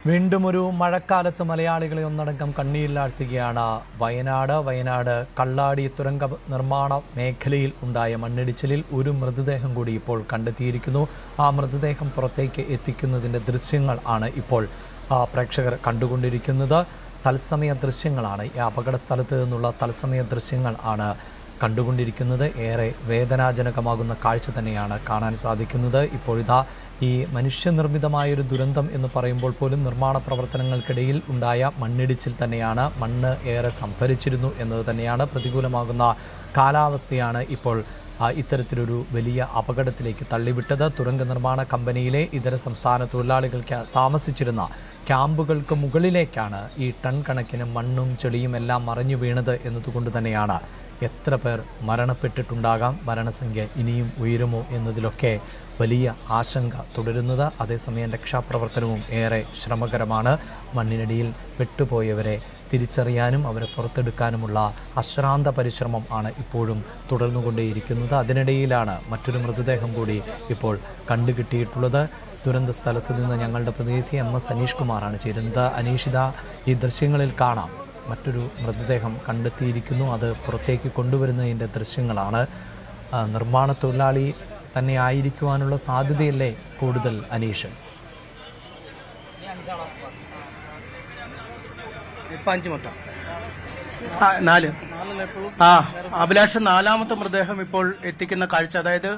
വീണ്ടും ഒരു മഴക്കാലത്ത് മലയാളികളെ ഒന്നടങ്കം കണ്ണീരിലാഴ്ത്തുകയാണ് വയനാട് കള്ളാടി തുരങ്ക നിർമ്മാണ മേഖലയിൽ ഉണ്ടായ മണ്ണിടിച്ചിലിൽ ഒരു മൃതദേഹം കൂടി ഇപ്പോൾ കണ്ടെത്തിയിരിക്കുന്നു. ആ മൃതദേഹം പുറത്തേക്ക് എത്തിക്കുന്നതിൻ്റെ ദൃശ്യങ്ങൾ ആണ് ഇപ്പോൾ പ്രേക്ഷകർ കണ്ടുകൊണ്ടിരിക്കുന്നത്. തത്സമയ ദൃശ്യങ്ങളാണ്, ഈ അപകട സ്ഥലത്ത് നിന്നുള്ള തത്സമയ ദൃശ്യങ്ങൾ ആണ് കണ്ടുകൊണ്ടിരിക്കുന്നത്. ഏറെ വേദനാജനകമാകുന്ന കാഴ്ച തന്നെയാണ് കാണാൻ സാധിക്കുന്നത്. ഇപ്പോഴിതാ ഈ മനുഷ്യനിർമ്മിതമായൊരു ദുരന്തം എന്ന് പറയുമ്പോൾ പോലും നിർമ്മാണ പ്രവർത്തനങ്ങൾക്കിടയിൽ ഉണ്ടായ മണ്ണിടിച്ചിൽ തന്നെയാണ്. മണ്ണ് ഏറെ സംഭരിച്ചിരുന്നു എന്നത് തന്നെയാണ്. പ്രതികൂലമാകുന്ന കാലാവസ്ഥയാണ് ഇപ്പോൾ ഇത്തരത്തിലൊരു വലിയ അപകടത്തിലേക്ക് തള്ളിവിട്ടത്. തുരങ്ക നിർമ്മാണ കമ്പനിയിലെ ഇതര സംസ്ഥാന തൊഴിലാളികൾക്ക് താമസിച്ചിരുന്ന ക്യാമ്പുകൾക്ക് മുകളിലേക്കാണ് ഈ ടൺ കണക്കിന് മണ്ണും ചെളിയും എല്ലാം മറിഞ്ഞു വീണത് എന്നതുകൊണ്ട് തന്നെയാണ് എത്ര പേർ മരണപ്പെട്ടിട്ടുണ്ടാകാം, മരണസംഖ്യ ഇനിയും ഉയരുമോ എന്നതിലൊക്കെ വലിയ ആശങ്ക തുടരുന്നത്. അതേസമയം രക്ഷാപ്രവർത്തനവും ഏറെ ശ്രമകരമാണ്. മണ്ണിനടിയിൽ പെട്ടുപോയവരെ തിരിച്ചറിയാനും അവരെ പുറത്തെടുക്കാനുമുള്ള അശ്രാന്ത പരിശ്രമം ആണ് ഇപ്പോഴും തുടർന്നുകൊണ്ടേയിരിക്കുന്നത്. അതിനിടയിലാണ് മറ്റൊരു മൃതദേഹം കൂടി ഇപ്പോൾ കണ്ടുകിട്ടിയിട്ടുള്ളത്. ദുരന്ത സ്ഥലത്ത് നിന്ന് ഞങ്ങളുടെ പ്രതിനിധി MS അനീഷ് കുമാറാണ് ചേരുന്നത്. അനീഷിത, ഈ ദൃശ്യങ്ങളിൽ കാണാം മറ്റൊരു മൃതദേഹം കണ്ടെത്തിയിരിക്കുന്നു. അത് പുറത്തേക്ക് കൊണ്ടുവരുന്നതിൻ്റെ ദൃശ്യങ്ങളാണ്. നിർമ്മാണ തൊഴിലാളി തന്നെ ആയിരിക്കുവാനുള്ള സാധ്യതയല്ലേ കൂടുതൽ അനീഷ്? അഭിലാഷ്, നാലാമത്തെ മൃതദേഹം ഇപ്പോൾ എത്തിക്കുന്ന കാഴ്ച, അതായത്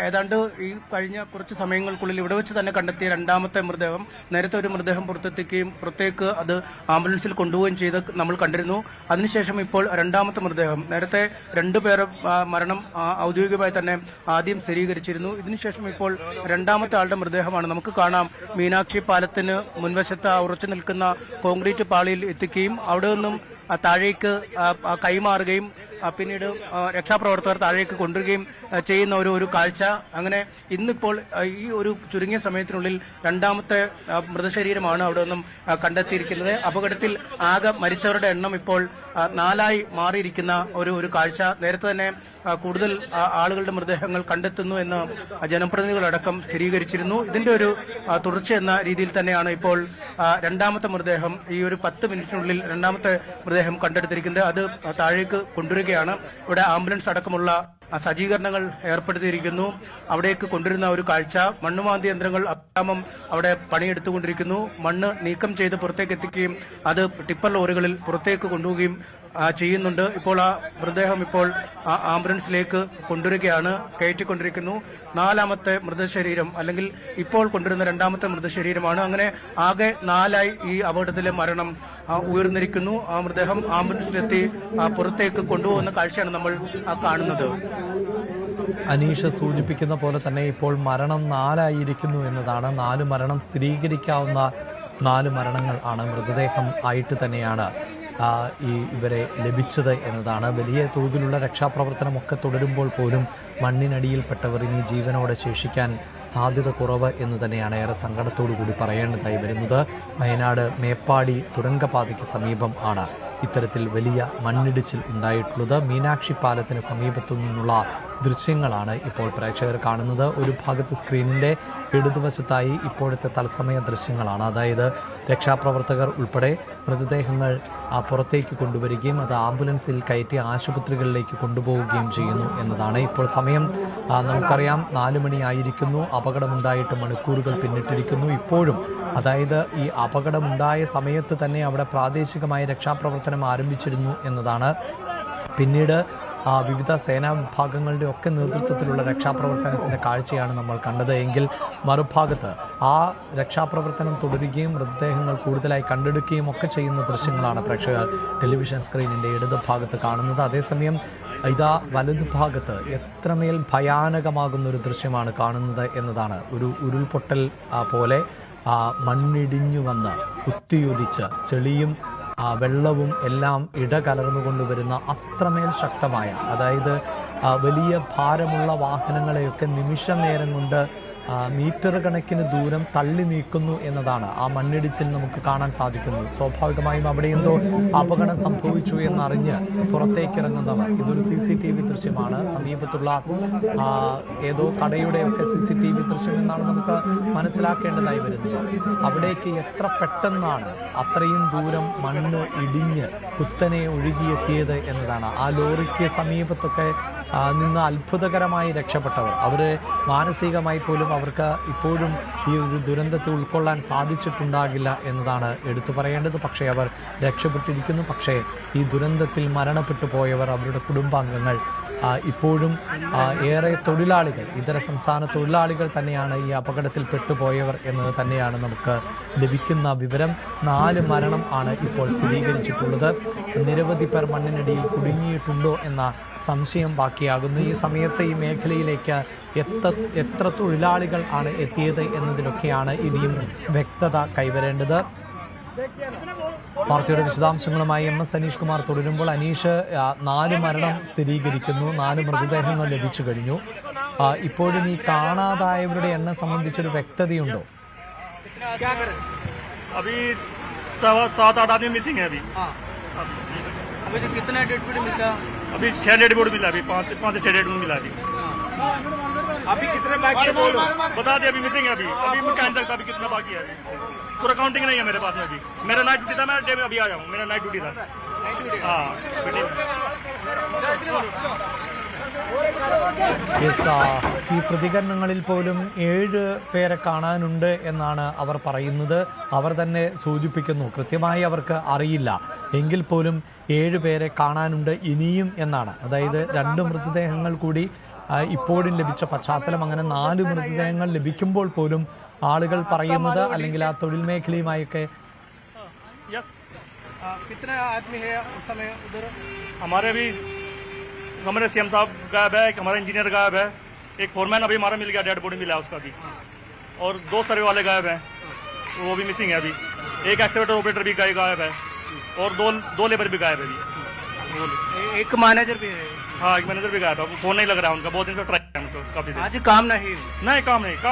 ഏതാണ്ട് ഈ കഴിഞ്ഞ കുറച്ച് സമയങ്ങൾക്കുള്ളിൽ ഇവിടെ വെച്ച് തന്നെ കണ്ടെത്തിയ രണ്ടാമത്തെ മൃതദേഹം. നേരത്തെ ഒരു മൃതദേഹം പുറത്തെത്തിക്കുകയും പുറത്തേക്ക് അത് ആംബുലൻസിൽ കൊണ്ടുപോവുകയും ചെയ്ത് നമ്മൾ കണ്ടിരുന്നു. അതിനുശേഷം ഇപ്പോൾ രണ്ടാമത്തെ മൃതദേഹം, നേരത്തെ രണ്ടുപേരെ മരണം ഔദ്യോഗികമായി തന്നെ ആദ്യം സ്ഥിരീകരിച്ചിരുന്നു. ഇതിനുശേഷം ഇപ്പോൾ രണ്ടാമത്തെ ആളുടെ മൃതദേഹമാണ് നമുക്ക് കാണാം. മീനാക്ഷി പാലത്തിന് മുൻവശത്ത് ഉറച്ചു നിൽക്കുന്ന കോൺക്രീറ്റ് പാളിയിൽ എത്തിക്കുകയും അവിടെ നിന്നും താഴേക്ക് കൈമാറുകയും പിന്നീട് രക്ഷാപ്രവർത്തകർ താഴേക്ക് കൊണ്ടുവരികയും ചെയ്യുന്ന ഒരു കാഴ്ച. അങ്ങനെ ഇന്നിപ്പോൾ ഈ ഒരു ചുരുങ്ങിയ സമയത്തിനുള്ളിൽ രണ്ടാമത്തെ മൃതശരീരമാണ് അവിടെ നിന്നും കണ്ടെത്തിയിരിക്കുന്നത്. അപകടത്തിൽ ആകെ മരിച്ചവരുടെ എണ്ണം ഇപ്പോൾ 4 മാറിയിരിക്കുന്ന ഒരു കാഴ്ച. നേരത്തെ തന്നെ കൂടുതൽ ആളുകളുടെ മൃതദേഹങ്ങൾ കണ്ടെത്തുന്നു എന്ന് ജനപ്രതിനിധികളടക്കം സ്ഥിരീകരിച്ചിരുന്നു. ഇതിന്റെ ഒരു തുടർച്ച എന്ന രീതിയിൽ തന്നെയാണ് ഇപ്പോൾ രണ്ടാമത്തെ മൃതദേഹം ഈ ഒരു 10 മിനിറ്റിനുള്ളിൽ രണ്ടാമത്തെ മൃതദേഹം കണ്ടെടുത്തിരിക്കുന്നത്. അത് താഴേക്ക് കൊണ്ടുവരികയാണ്. ഇവിടെ ആംബുലൻസ് അടക്കമുള്ള സജ്ജീകരണങ്ങൾ ഏർപ്പെടുത്തിയിരിക്കുന്നു. അവിടേക്ക് കൊണ്ടുവരുന്ന ഒരു കാഴ്ച. മണ്ണുമാന്തി യന്ത്രങ്ങൾ അക്രമം അവിടെ പണിയെടുത്തുകൊണ്ടിരിക്കുന്നു. മണ്ണ് നീക്കം ചെയ്ത് പുറത്തേക്ക് എത്തിക്കുകയും അത് ടിപ്പർ ലോറികളിൽ പുറത്തേക്ക് കൊണ്ടുപോവുകയും ചെയ്യുന്നുണ്ട്. ഇപ്പോൾ ആ മൃതദേഹം ഇപ്പോൾ ആംബുലൻസിലേക്ക് കൊണ്ടുവരികയാണ്, കയറ്റിക്കൊണ്ടിരിക്കുന്നു. നാലാമത്തെ മൃതശരീരം, അല്ലെങ്കിൽ ഇപ്പോൾ കൊണ്ടുവരുന്ന രണ്ടാമത്തെ മൃതശരീരമാണ്. അങ്ങനെ ആകെ 4 ഈ അപകടത്തിലെ മരണം ഉയർന്നിരിക്കുന്നു. ആ മൃതദേഹം ആംബുലൻസിലെത്തി പുറത്തേക്ക് കൊണ്ടുപോകുന്ന കാഴ്ചയാണ് നമ്മൾ കാണുന്നത്. അനീഷ് സൂചിപ്പിക്കുന്ന പോലെ തന്നെ ഇപ്പോൾ മരണം 4 എന്നതാണ്. 4 മരണം സ്ഥിരീകരിക്കാവുന്ന 4 മരണങ്ങൾ ആണ് മൃതദേഹം ആയിട്ട് തന്നെയാണ് ഇവരെ ലഭിച്ചത് എന്നതാണ്. വലിയ തോതിലുള്ള രക്ഷാപ്രവർത്തനമൊക്കെ തുടരുമ്പോൾ പോലും മണ്ണിനടിയിൽപ്പെട്ടവർ ഇനി ജീവനോടെ ശേഷിക്കാൻ സാധ്യത കുറവ് എന്ന് തന്നെയാണ് ഏറെ സങ്കടത്തോടു കൂടി പറയേണ്ടതായി വരുന്നത്. വയനാട് മേപ്പാടി തുരങ്കപാതയ്ക്ക് സമീപം ആണ് ഇത്തരത്തിൽ വലിയ മണ്ണിടിച്ചിൽ ഉണ്ടായിട്ടുള്ളത്. മീനാക്ഷി പാലത്തിന് സമീപത്തു നിന്നുള്ള ദൃശ്യങ്ങളാണ് ഇപ്പോൾ പ്രേക്ഷകർ കാണുന്നത്. ഒരു ഭാഗത്ത് സ്ക്രീനിൻ്റെ ഇടതുവശത്തായി ഇപ്പോഴത്തെ തത്സമയ ദൃശ്യങ്ങളാണ്. അതായത് രക്ഷാപ്രവർത്തകർ ഉൾപ്പെടെ മൃതദേഹങ്ങൾ പുറത്തേക്ക് കൊണ്ടുവരികയും അത് ആംബുലൻസിൽ കയറ്റി ആശുപത്രികളിലേക്ക് കൊണ്ടുപോവുകയും ചെയ്യുന്നു എന്നതാണ്. ഇപ്പോൾ സമയം നമുക്കറിയാം 4 മണിയായിരിക്കുന്നു. അപകടമുണ്ടായിട്ട് മണിക്കൂറുകൾ പിന്നിട്ടിരിക്കുന്നു. ഇപ്പോഴും, അതായത് ഈ അപകടമുണ്ടായ സമയത്ത് തന്നെ അവിടെ പ്രാദേശികമായ രക്ഷാപ്രവർത്തനം ആരംഭിച്ചിരുന്നു എന്നതാണ്. പിന്നീട് വിവിധ സേനാ വിഭാഗങ്ങളുടെ ഒക്കെ നേതൃത്വത്തിലുള്ള രക്ഷാപ്രവർത്തനത്തിൻ്റെ കാഴ്ചയാണ് നമ്മൾ കണ്ടത്. എങ്കിൽ മറുഭാഗത്ത് ആ രക്ഷാപ്രവർത്തനം തുടരുകയും മൃതദേഹങ്ങൾ കൂടുതലായി കണ്ടെടുക്കുകയും ഒക്കെ ചെയ്യുന്ന ദൃശ്യങ്ങളാണ് പ്രേക്ഷകർ ടെലിവിഷൻ സ്ക്രീനിൻ്റെ ഇടത് ഭാഗത്ത് കാണുന്നത്. അതേസമയം ഇതാ വലതുഭാഗത്ത് എത്രമേൽ ഭയാനകമാകുന്നൊരു ദൃശ്യമാണ് കാണുന്നത് എന്നതാണ്. ഒരു ഉരുൾപൊട്ടൽ പോലെ മണ്ണിടിഞ്ഞു വന്ന് കുത്തിയൊലിച്ച് ചെളിയും വെള്ളവും എല്ലാം ഇടകലർന്നുകൊണ്ടുവരുന്ന അത്രമേൽ ശക്തമായ, അതായത് വലിയ ഭാരമുള്ള വാഹനങ്ങളെയൊക്കെ നിമിഷ നേരം കൊണ്ട് മീറ്റർ കണക്കിന് ദൂരം തള്ളി നീക്കുന്നു എന്നതാണ് ആ മണ്ണിടിച്ചിൽ നമുക്ക് കാണാൻ സാധിക്കുന്നത്. സ്വാഭാവികമായും അവിടെ എന്തോ അപകടം സംഭവിച്ചു എന്നറിഞ്ഞ് പുറത്തേക്കിറങ്ങുന്നവർ, ഇതൊരു CCTV ദൃശ്യമാണ്, സമീപത്തുള്ള ഏതോ കടയുടെയൊക്കെ CCTV ദൃശ്യം എന്നാണ് നമുക്ക് മനസ്സിലാക്കേണ്ടതായി വരുന്നത്. അവിടേക്ക് എത്ര പെട്ടെന്നാണ് അത്രയും ദൂരം മണ്ണ് ഇടിഞ്ഞ് കുത്തനെ ഒഴുകിയെത്തിയത് എന്നതാണ്. ആ ലോറിക്ക് സമീപത്തൊക്കെ നിന്ന് അത്ഭുതകരമായി രക്ഷപ്പെട്ടവർ, അവർ മാനസികമായി പോലും അവർക്ക് ഇപ്പോഴും ഈ ഒരു ദുരന്തത്തെ ഉൾക്കൊള്ളാൻ സാധിച്ചിട്ടുണ്ടാകില്ല എന്നതാണ് എടുത്തു പറയേണ്ടത്. പക്ഷേ അവർ രക്ഷപ്പെട്ടിരിക്കുന്നു. പക്ഷേ ഈ ദുരന്തത്തിൽ മരണപ്പെട്ടു പോയവർ, അവരുടെ കുടുംബാംഗങ്ങൾ ഇപ്പോഴും ഏറെ തൊഴിലാളികൾ, ഇതര സംസ്ഥാന തൊഴിലാളികൾ തന്നെയാണ് ഈ അപകടത്തിൽ പെട്ടുപോയവർ എന്നത് തന്നെയാണ് നമുക്ക് ലഭിക്കുന്ന വിവരം. 4 മരണം ആണ് ഇപ്പോൾ സ്ഥിരീകരിച്ചിട്ടുള്ളത്. നിരവധി പേർ മണ്ണിനടിയിൽ കുടുങ്ങിയിട്ടുണ്ടോ എന്ന സംശയം ബാക്കിയാകുന്നു. ഈ സമയത്ത് ഈ മേഖലയിലേക്ക് എത്ര തൊഴിലാളികൾ ആണ് എത്തിയത് എന്നതിലൊക്കെയാണ് ഇനിയും വ്യക്തത കൈവരേണ്ടത്. വാർത്തയുടെ വിശദാംശങ്ങളുമായി MS അനീഷ് കുമാർ തുടരുമ്പോൾ. അനീഷ്, 4 മരണം സ്ഥിരീകരിക്കുന്നു, 4 മൃതദേഹങ്ങൾ ലഭിച്ചു കഴിഞ്ഞു. ഇപ്പോഴും ഈ കാണാതായവരുടെ എണ്ണം സംബന്ധിച്ചൊരു വ്യക്തതയുണ്ടോ? अभी 7-8 आदमी मिसिंग है अभी। अभी कितना डेड बॉडी मिला? अभी 6 डेड बॉडी मिला, अभी 5 से 6 डेड बॉडी मिला अभी। अभी कितने बाकी है बोलो, बता दे। अभी मिसिंग है अभी मैं कह नहीं सकता अभी कितना बाकी है। अभी पूरा काउंटिंग नहीं है मेरे पास में अभी। मेरा नाइट ड्यूटी था, मैं डे में अभी आया हूँ, मेरा नाइट ड्यूटी था। हाँ ഈ പ്രതികരണങ്ങളിൽ പോലും 7 പേരെ കാണാനുണ്ട് എന്നാണ് അവർ പറയുന്നത്. അവർ തന്നെ സൂചിപ്പിക്കുന്നു, കൃത്യമായി അവർക്ക് അറിയില്ല എങ്കിൽ പോലും 7 പേരെ കാണാനുണ്ട് ഇനിയും എന്നാണ്. അതായത് 2 മൃതദേഹങ്ങൾ കൂടി ഇപ്പോഴും ലഭിച്ച പശ്ചാത്തലം. അങ്ങനെ 4 മൃതദേഹങ്ങൾ ലഭിക്കുമ്പോൾ പോലും ആളുകൾ പറയുന്നത്, അല്ലെങ്കിൽ ആ തൊഴിൽ മേഖലയുമായൊക്കെ हमारे CM साहब गायब है, हमारा इंजीनियर गायब है, एक फोरमैन अभी हमारा मिल गया, डेड बॉडी मिला उसका भी, और 2 सर्वे वाले गायब हैं, वो भी मिसिंग है अभी। एक एक्सीवेटर ऑपरेटर भी गायब है, और 2 लेबर भी गायब है अभी। एक मैनेजर भी है। हाँ, एक मैनेजर भी गायब है, फोन नहीं लग रहा है उनका, बहुत दिन से ट्राई किया उसको, काफी दिन। आज काम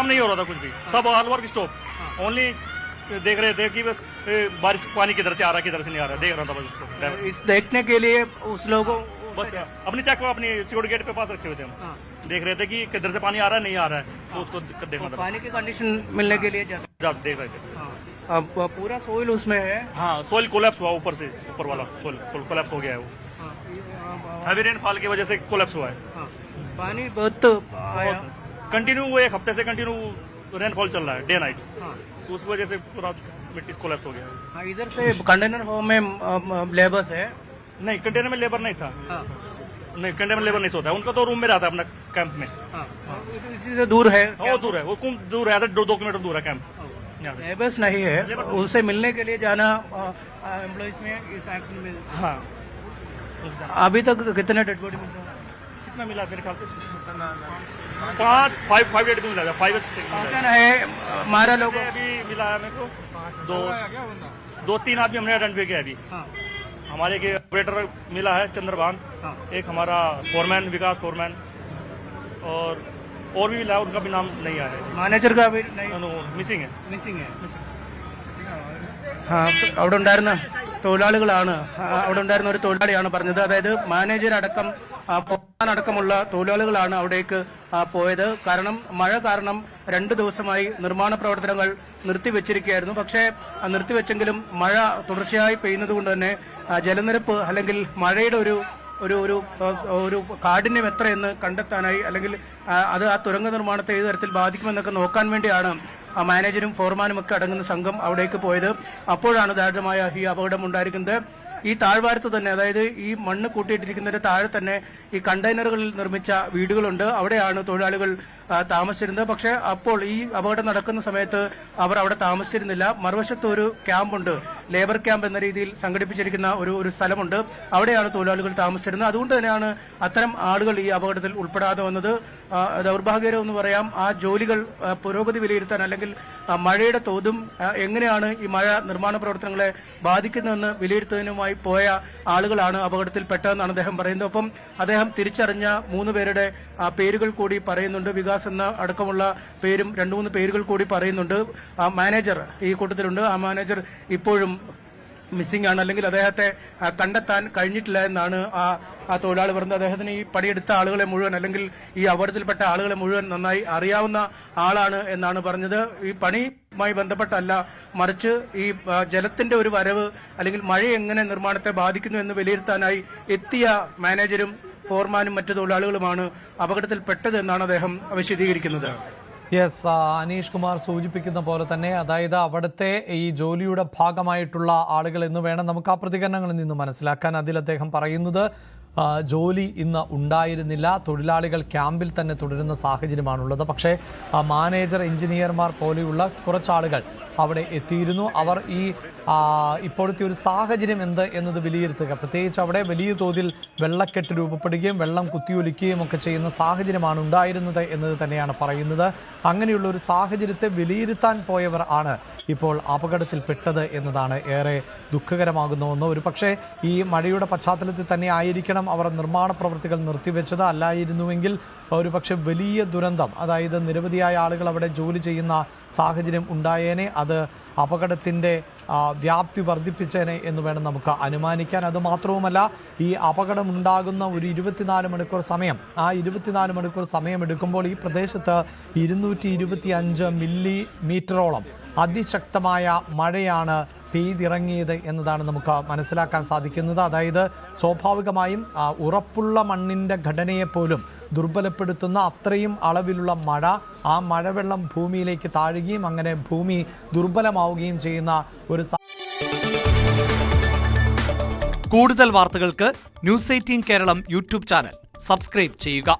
नहीं हो रहा था कुछ भी, सब ऑल वर्क स्टॉप। ओनली देख रहे थे कि बस बारिश पानी किधर से आ रहा है किधर से नहीं आ रहा है, देख रहा था बस उसको। इस देखने के लिए उस लोगों बस अपनी चेक को अपनी सिक्योरिटी गेट पे पास रखे हुए थे हम। देख रहे थे कि किधर से पानी आ रहा है नहीं आ रहा है, तो उसको देखना था। पानी की कंडीशन मिलने के लिए देख रहे थे। अब पूरा सोइल उसमें है। हाँ, सोइल कोलैप्स हुआ, ऊपर से ऊपर वाला सोइल कोलैप्स हो गया है वो। हैवी रेनफॉल की वजह से कोलैप्स हुआ है। पानी बहुत कंटिन्यू, 1 हफ्ते से कंटिन्यू रेनफॉल चल रहा है, डे नाइट। उस वजह से पूरा मिट्टी कोलैप्स हो गया है। इधर से कंटेनर होम में लेबर्स है। नहीं, कंटेनर में लेबर नहीं था। नहीं, कंटेनर में लेबर नहीं सोता है, उनका तो रूम में रहता है अपना कैंप में। इसी से दूर है। वो दूर है, वो दूर है, 2 किलोमीटर दूर है कैंप। लेबर्स नहीं है, उससे मिलने के लिए जाना एम्प्लॉइज में इस एक्शन में। हाँ, अभी तक कितने डेड बॉडी मिला? कितना मिला मेरे ख्याल से 5 डेड बॉडी मिला था, 5 है हमारा लोगों अभी मिला है मेरे को 2-3 आदमी हमने आइडेंटिफाई किया अभी। हमारे के ऑपरेटर मिला है चंद्रभान, एक हमारा फोरमैन विकास फोरमैन, और भी मिला है, उनका भी नाम नहीं आया है। मैनेजर का भी नहीं, മിസ്സിംഗ് है। അവിടെ ഉണ്ടായിരുന്ന തൊഴിലാളികളാണ്, അവിടെ ഉണ്ടായിരുന്ന ഒരു തൊഴിലാളിയാണ് പറഞ്ഞത്. അതായത് മാനേജർ അടക്കം ഫോർമാൻ അടക്കമുള്ള തൊഴിലാളികളാണ് അവിടേക്ക് പോയത്. കാരണം മഴ കാരണം 2 ദിവസമായി നിർമ്മാണ പ്രവർത്തനങ്ങൾ നിർത്തിവെച്ചിരിക്കുകയായിരുന്നു. പക്ഷേ നിർത്തിവെച്ചെങ്കിലും മഴ തുടർച്ചയായി പെയ്യുന്നത് കൊണ്ട് തന്നെ ജലനിരപ്പ് അല്ലെങ്കിൽ മഴയുടെ ഒരു കാഠിന്യം എത്രയെന്ന് കണ്ടെത്താനായി, അല്ലെങ്കിൽ അത് ആ തുരങ്ക നിർമ്മാണത്തെ ഏത് തരത്തിൽ ബാധിക്കുമെന്നൊക്കെ നോക്കാൻ വേണ്ടിയാണ് മാനേജരും ഫോർമാനും ഒക്കെ അടങ്ങുന്ന സംഘം അവിടേക്ക് പോയത്. അപ്പോഴാണ് ദാരുണമായ ഈ അപകടം ഉണ്ടായിരിക്കുന്നത്. ഈ താഴ്വാരത്ത് തന്നെ, അതായത് ഈ മണ്ണ് കൂട്ടിയിട്ടിരിക്കുന്നതിന്റെ താഴെ തന്നെ ഈ കണ്ടെയ്നറുകളിൽ നിർമ്മിച്ച വീടുകളുണ്ട്. അവിടെയാണ് തൊഴിലാളികൾ താമസിച്ചിരുന്നത്. പക്ഷേ അപ്പോൾ ഈ അപകടം നടക്കുന്ന സമയത്ത് അവർ അവിടെ താമസിച്ചിരുന്നില്ല. മറുവശത്ത് ഒരു ക്യാമ്പുണ്ട്, ലേബർ ക്യാമ്പ് എന്ന രീതിയിൽ സംഘടിപ്പിച്ചിരിക്കുന്ന ഒരു സ്ഥലമുണ്ട്. അവിടെയാണ് തൊഴിലാളികൾ താമസിച്ചിരുന്നത്. അതുകൊണ്ട് തന്നെയാണ് അത്തരം ആളുകൾ ഈ അപകടത്തിൽ ഉൾപ്പെടാതെ വന്നത്. ദൗർഭാഗ്യകരം എന്ന് പറയാം. ആ ജോലികൾ പുരോഗതി വിലയിരുത്താൻ, അല്ലെങ്കിൽ മഴയുടെ തോതും എങ്ങനെയാണ് ഈ മഴ നിർമ്മാണ പ്രവർത്തനങ്ങളെ ബാധിക്കുന്നതെന്ന് വിലയിരുത്തുന്നതിനുമായി തൊഴിലാളികളുമായി പോയ ആളുകളാണ് അപകടത്തിൽപ്പെട്ടതെന്നാണ് അദ്ദേഹം പറയുന്നത്. ഒപ്പം അദ്ദേഹം തിരിച്ചറിഞ്ഞ 3 പേരുടെ പേരുകൾ കൂടി പറയുന്നുണ്ട്. വികാസ് എന്ന അടക്കമുള്ള പേരും 2-3 പേരുകൾ കൂടി പറയുന്നുണ്ട്. മാനേജർ ഈ കൂട്ടത്തിലുണ്ട്. ആ മാനേജർ ഇപ്പോഴും മിസ്സിംഗ് ആണ്, അല്ലെങ്കിൽ അദ്ദേഹത്തെ കണ്ടെത്താൻ കഴിഞ്ഞിട്ടില്ല എന്നാണ് ആ തൊഴിലാളി പറഞ്ഞത്. അദ്ദേഹത്തിന് ഈ പണിയെടുത്ത ആളുകളെ മുഴുവൻ, അല്ലെങ്കിൽ ഈ അപകടത്തിൽപ്പെട്ട ആളുകളെ മുഴുവൻ നന്നായി അറിയാവുന്ന ആളാണ് എന്നാണ് പറഞ്ഞത്. ഈ പണിയുമായി ബന്ധപ്പെട്ടല്ല, മറിച്ച് ഈ ജലത്തിന്റെ ഒരു വരവ് അല്ലെങ്കിൽ മഴ എങ്ങനെ നിർമ്മാണത്തെ ബാധിക്കുന്നു എന്ന് വിലയിരുത്താനായി എത്തിയ മാനേജരും ഫോർമാനും മറ്റു തൊഴിലാളികളുമാണ് അപകടത്തിൽപ്പെട്ടത് എന്നാണ് അദ്ദേഹം വിശദീകരിക്കുന്നത്. യെസ്, അനീഷ് കുമാർ സൂചിപ്പിക്കുന്ന പോലെ തന്നെ, അതായത് അവിടുത്തെ ഈ ജോലിയുടെ ഭാഗമായിട്ടുള്ള ആളുകൾ എന്ന് വേണം നമുക്ക് ആ പ്രതികരണങ്ങളിൽ നിന്ന് മനസ്സിലാക്കാൻ. അതിൽ അദ്ദേഹം പറയുന്നത് ജോലി ഇന്ന് ഉണ്ടായിരുന്നില്ല, തൊഴിലാളികൾ ക്യാമ്പിൽ തന്നെ തുടരുന്ന സാഹചര്യമാണുള്ളത്. പക്ഷേ മാനേജർ, എഞ്ചിനീയർമാർ പോലെയുള്ള കുറച്ചാളുകൾ അവിടെ എത്തിയിരുന്നു. അവർ ഈ ഇപ്പോഴത്തെ ഒരു സാഹചര്യം എന്ത് എന്നത് വിലയിരുത്തുക, പ്രത്യേകിച്ച് അവിടെ വലിയ തോതിൽ വെള്ളക്കെട്ട് രൂപപ്പെടുകയും വെള്ളം കുത്തിയൊലിക്കുകയും ഒക്കെ ചെയ്യുന്ന സാഹചര്യമാണ് ഉണ്ടായിരുന്നത് എന്നത് തന്നെയാണ് പറയുന്നത്. അങ്ങനെയുള്ള ഒരു സാഹചര്യത്തെ വിലയിരുത്താൻ പോയവർ ആണ് ഇപ്പോൾ അപകടത്തിൽപ്പെട്ടത് എന്നതാണ് ഏറെ ദുഃഖകരമാകുന്ന ഒന്ന്. ഒരു പക്ഷേ ഈ മഴയുടെ പശ്ചാത്തലത്തിൽ തന്നെ ആയിരിക്കണം അവർ നിർമ്മാണ പ്രവൃത്തികൾ നിർത്തിവെച്ചത്. അല്ലായിരുന്നുവെങ്കിൽ ഒരു പക്ഷേ വലിയ ദുരന്തം, അതായത് നിരവധിയായ ആളുകൾ അവിടെ ജോലി ചെയ്യുന്ന സാഹചര്യം ഉണ്ടായേനെ. അത് അപകടത്തിൻ്റെ വ്യാപ്തി വർദ്ധിപ്പിച്ചേനെ എന്ന് വേണം നമുക്ക് അനുമാനിക്കാൻ. അതുമാത്രവുമല്ല, ഈ അപകടമുണ്ടാകുന്ന ഒരു 24 മണിക്കൂർ സമയം, ആ 24 മണിക്കൂർ സമയം എടുക്കുമ്പോൾ ഈ പ്രദേശത്ത് 225 മില്ലിമീറ്ററോളം അതിശക്തമായ മഴയാണ് പെയ്തിറങ്ങിയത് എന്നതാണ് നമുക്ക് മനസ്സിലാക്കാൻ സാധിക്കുന്നത്. അതായത് സ്വാഭാവികമായും ഉറപ്പുള്ള മണ്ണിൻ്റെ ഘടനയെപ്പോലും ദുർബലപ്പെടുത്തുന്ന അത്രയും അളവിലുള്ള മഴ, ആ മഴവെള്ളം ഭൂമിയിലേക്ക് താഴുകയും അങ്ങനെ ഭൂമി ദുർബലമാവുകയും ചെയ്യുന്ന ഒരു കൂടുതൽ വാർത്തകൾക്ക് News 18 Keralam YouTube channel subscribe ചെയ്യുക.